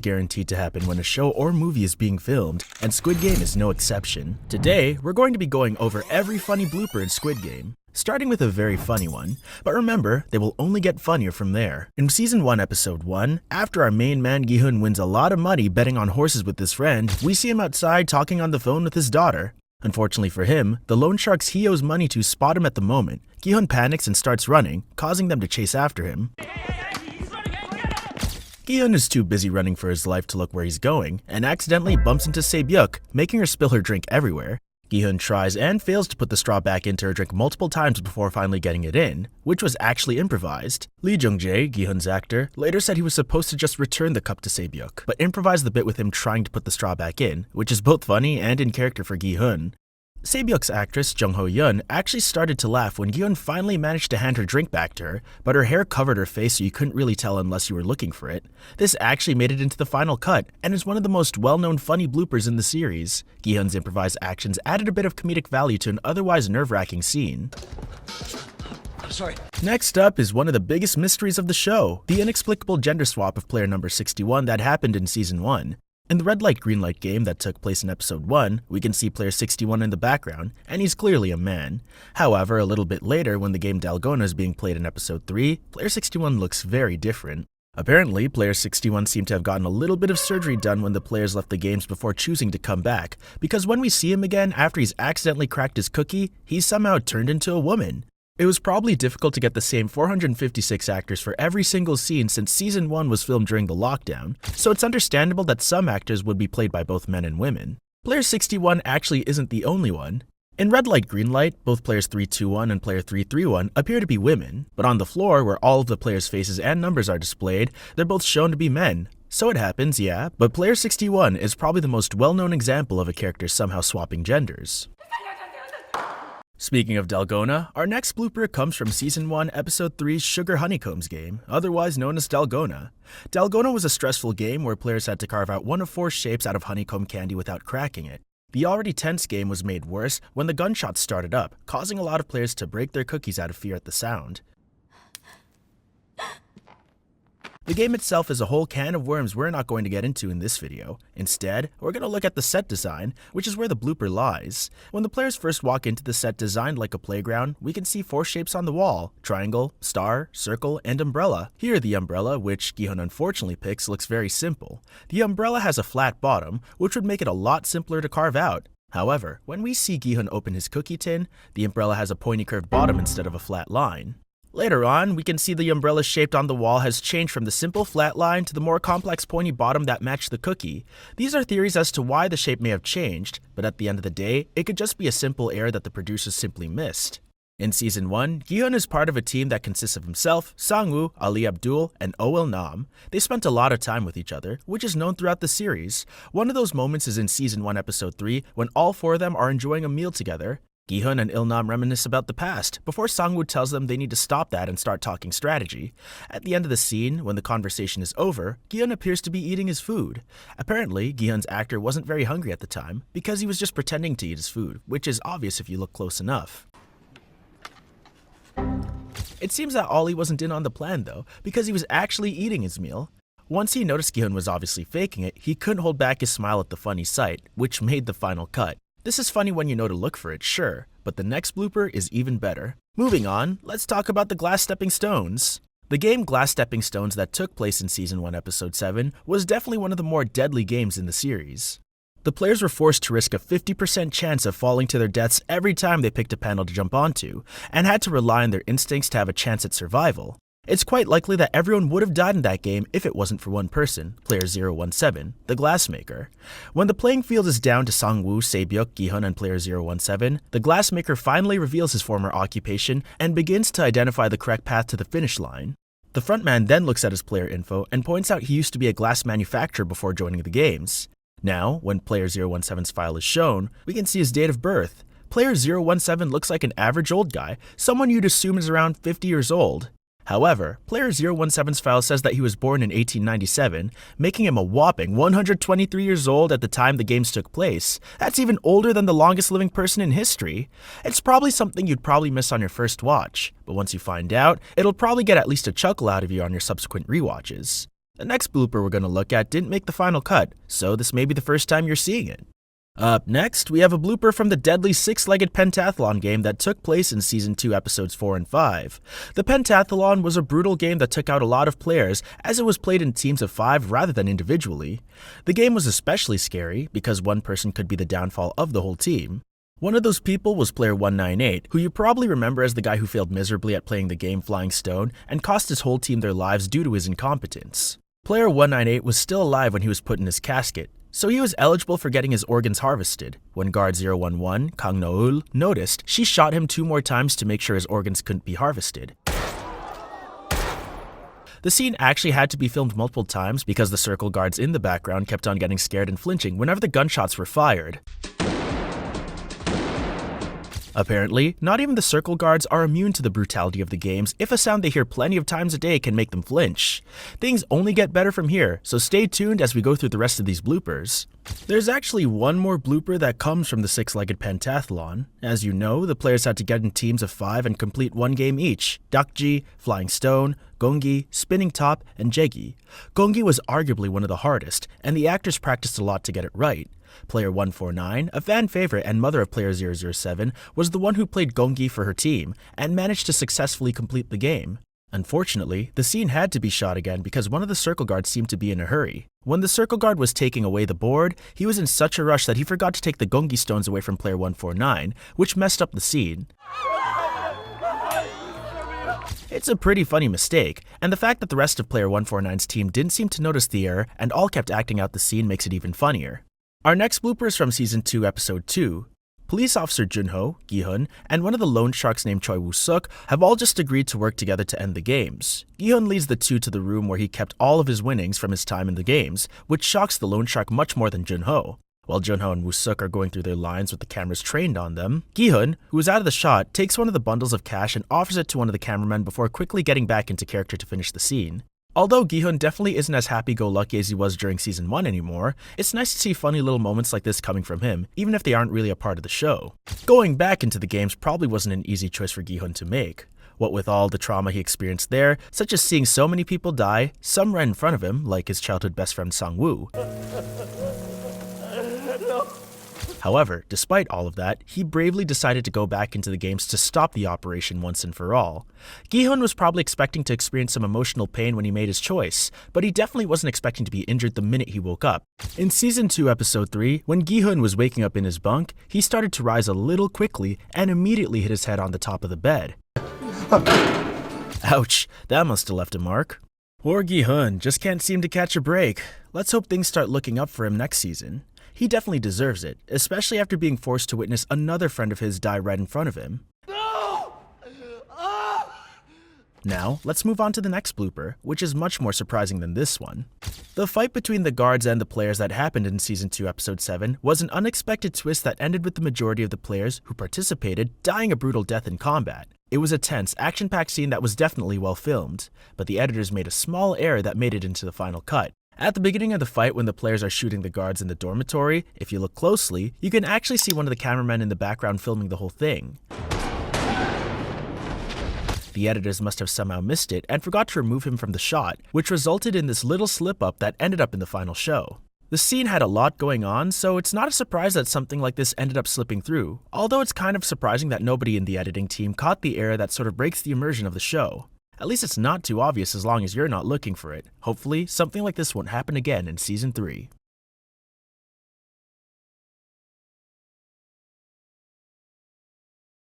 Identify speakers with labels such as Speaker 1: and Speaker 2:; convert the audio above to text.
Speaker 1: Guaranteed to happen when a show or movie is being filmed, and Squid Game is no exception. Today, we're going to be going over every funny blooper in Squid Game, starting with a very funny one, but remember, they will only get funnier from there. In Season 1, Episode 1, after our main man Gi-hun wins a lot of money betting on horses with his friend, we see him outside talking on the phone with his daughter. Unfortunately for him, the loan sharks he owes money to spot him at the moment. Gi-hun panics and starts running, causing them to chase after him. Gi-hun is too busy running for his life to look where he's going, and accidentally bumps into Se-byuk, making her spill her drink everywhere. Gi-hun tries and fails to put the straw back into her drink multiple times before finally getting it in, which was actually improvised. Lee Jung-jae, Gi-hun's actor, later said he was supposed to just return the cup to Se-byuk, but improvised the bit with him trying to put the straw back in, which is both funny and in character for Gi-hun. Se-byuk's actress Jung Ho-yeon actually started to laugh when Gi-hun finally managed to hand her drink back to her, but her hair covered her face so you couldn't really tell unless you were looking for it. This actually made it into the final cut, and is one of the most well-known funny bloopers in the series. Gi-hun's improvised actions added a bit of comedic value to an otherwise nerve-wracking scene.
Speaker 2: Sorry.
Speaker 1: Next up is one of the biggest mysteries of the show, the inexplicable gender swap of player number 61 that happened in Season 1. In the red light green light game that took place in episode 1, we can see player 61 in the background, and he's clearly a man. However, a little bit later when the game Dalgona is being played in episode 3, player 61 looks very different. Apparently, player 61 seemed to have gotten a little bit of surgery done when the players left the games before choosing to come back, because when we see him again after he's accidentally cracked his cookie, he's somehow turned into a woman. It was probably difficult to get the same 456 actors for every single scene since Season 1 was filmed during the lockdown, so it's understandable that some actors would be played by both men and women. Player 61 actually isn't the only one. In red light green light, both players 321 and player 331 appear to be women, but on the floor where all of the players' faces and numbers are displayed, they're both shown to be men. So it happens, yeah, but player 61 is probably the most well-known example of a character somehow swapping genders. Speaking of Dalgona, our next blooper comes from Season 1, Episode 3's Sugar Honeycombs game, otherwise known as Dalgona. Dalgona was a stressful game where players had to carve out one of 4 shapes out of honeycomb candy without cracking it. The already tense game was made worse when the gunshots started up, causing a lot of players to break their cookies out of fear at the sound. The game itself is a whole can of worms we're not going to get into in this video. Instead, we're going to look at the set design, which is where the blooper lies. When the players first walk into the set designed like a playground, we can see 4 shapes on the wall: triangle, star, circle, and umbrella. Here the umbrella, which Gi-hun unfortunately picks, looks very simple. The umbrella has a flat bottom, which would make it a lot simpler to carve out. However, when we see Gi-hun open his cookie tin, the umbrella has a pointy curved bottom instead of a flat line. Later on, we can see the umbrella shaped on the wall has changed from the simple flat line to the more complex pointy bottom that matched the cookie. These are theories as to why the shape may have changed, but at the end of the day, it could just be a simple error that the producers simply missed. In Season 1, Gi-hun is part of a team that consists of himself, Sang-woo, Ali Abdul, and Oh Il-nam. They spent a lot of time with each other, which is known throughout the series. One of those moments is in Season 1, Episode 3, when all 4 of them are enjoying a meal together. Gi-hun and Il-nam reminisce about the past, before Sang-woo tells them they need to stop that and start talking strategy. At the end of the scene, when the conversation is over, Gi-hun appears to be eating his food. Apparently, Gi-hun's actor wasn't very hungry at the time, because he was just pretending to eat his food, which is obvious if you look close enough. It seems that Ollie wasn't in on the plan though, because he was actually eating his meal. Once he noticed Gi-hun was obviously faking it, he couldn't hold back his smile at the funny sight, which made the final cut. This is funny when you know to look for it, sure, but the next blooper is even better. Moving on, let's talk about the glass stepping stones. The game Glass Stepping Stones that took place in Season 1, Episode 7 was definitely one of the more deadly games in the series. The players were forced to risk a 50% chance of falling to their deaths every time they picked a panel to jump onto, and had to rely on their instincts to have a chance at survival. It's quite likely that everyone would have died in that game if it wasn't for one person, player 017, the glassmaker. When the playing field is down to Sang-woo, Se-byuk, Gi-hun, and player 017, the glassmaker finally reveals his former occupation and begins to identify the correct path to the finish line. The frontman then looks at his player info and points out he used to be a glass manufacturer before joining the games. Now, when player 017's file is shown, we can see his date of birth. Player 017 looks like an average old guy, someone you'd assume is around 50 years old. However, player 017's file says that he was born in 1897, making him a whopping 123 years old at the time the games took place. That's even older than the longest living person in history. It's probably something you'd probably miss on your first watch, but once you find out, it'll probably get at least a chuckle out of you on your subsequent rewatches. The next blooper we're going to look at didn't make the final cut, so this may be the first time you're seeing it. Up next, we have a blooper from the deadly six-legged pentathlon game that took place in Season 2 Episodes 4 and 5. The pentathlon was a brutal game that took out a lot of players as it was played in teams of 5 rather than individually. The game was especially scary because one person could be the downfall of the whole team. One of those people was player 198, who you probably remember as the guy who failed miserably at playing the game Flying Stone and cost his whole team their lives due to his incompetence. Player 198 was still alive when he was put in his casket, so he was eligible for getting his organs harvested. When guard 011, Kang Noul, noticed, she shot him 2 more times to make sure his organs couldn't be harvested. The scene actually had to be filmed multiple times because the circle guards in the background kept on getting scared and flinching whenever the gunshots were fired. Apparently, not even the circle guards are immune to the brutality of the games if a sound they hear plenty of times a day can make them flinch. Things only get better from here, so stay tuned as we go through the rest of these bloopers. There's actually one more blooper that comes from the six-legged pentathlon. As you know, the players had to get in teams of 5 and complete one game each: dakji, Flying Stone, gongi, Spinning Top, and jegi. Gongi was arguably one of the hardest, and the actors practiced a lot to get it right. Player 149, a fan favorite and mother of player 007, was the one who played gongi for her team and managed to successfully complete the game. Unfortunately, the scene had to be shot again because one of the circle guards seemed to be in a hurry. When the circle guard was taking away the board, he was in such a rush that he forgot to take the gongi stones away from player 149, which messed up the scene. It's a pretty funny mistake, and the fact that the rest of player 149's team didn't seem to notice the error and all kept acting out the scene makes it even funnier. Our next blooper is from Season 2, Episode 2. Police Officer Junho, Gi-hun, and one of the loan sharks named Choi Woo-suk have all just agreed to work together to end the games. Gi-hun leads the two to the room where he kept all of his winnings from his time in the games, which shocks the loan shark much more than Junho. While Junho and Woo-suk are going through their lines with the cameras trained on them, Gi-hun, who is out of the shot, takes one of the bundles of cash and offers it to one of the cameramen before quickly getting back into character to finish the scene. Although Gi-hun definitely isn't as happy-go-lucky as he was during Season 1 anymore, it's nice to see funny little moments like this coming from him, even if they aren't really a part of the show. Going back into the games probably wasn't an easy choice for Gi-hun to make. What with all the trauma he experienced there, such as seeing so many people die, some right in front of him, like his childhood best friend Sang-woo. However, despite all of that, he bravely decided to go back into the games to stop the operation once and for all. Gi-hun was probably expecting to experience some emotional pain when he made his choice, but he definitely wasn't expecting to be injured the minute he woke up. In Season 2, Episode 3, when Gi-hun was waking up in his bunk, he started to rise a little quickly and immediately hit his head on the top of the bed. Ouch, that must have left a mark. Poor Gi-hun just can't seem to catch a break. Let's hope things start looking up for him next season. He definitely deserves it, especially after being forced to witness another friend of his die right in front of him.
Speaker 2: No!
Speaker 1: Now, let's move on to the next blooper, which is much more surprising than this one. The fight between the guards and the players that happened in Season 2, Episode 7 was an unexpected twist that ended with the majority of the players who participated dying a brutal death in combat. It was a tense, action-packed scene that was definitely well filmed, but the editors made a small error that made it into the final cut. At the beginning of the fight, when the players are shooting the guards in the dormitory, if you look closely, you can actually see one of the cameramen in the background filming the whole thing. The editors must have somehow missed it and forgot to remove him from the shot, which resulted in this little slip-up that ended up in the final show. The scene had a lot going on, so it's not a surprise that something like this ended up slipping through, although it's kind of surprising that nobody in the editing team caught the error that sort of breaks the immersion of the show. At least it's not too obvious as long as you're not looking for it. Hopefully, something like this won't happen again in Season 3.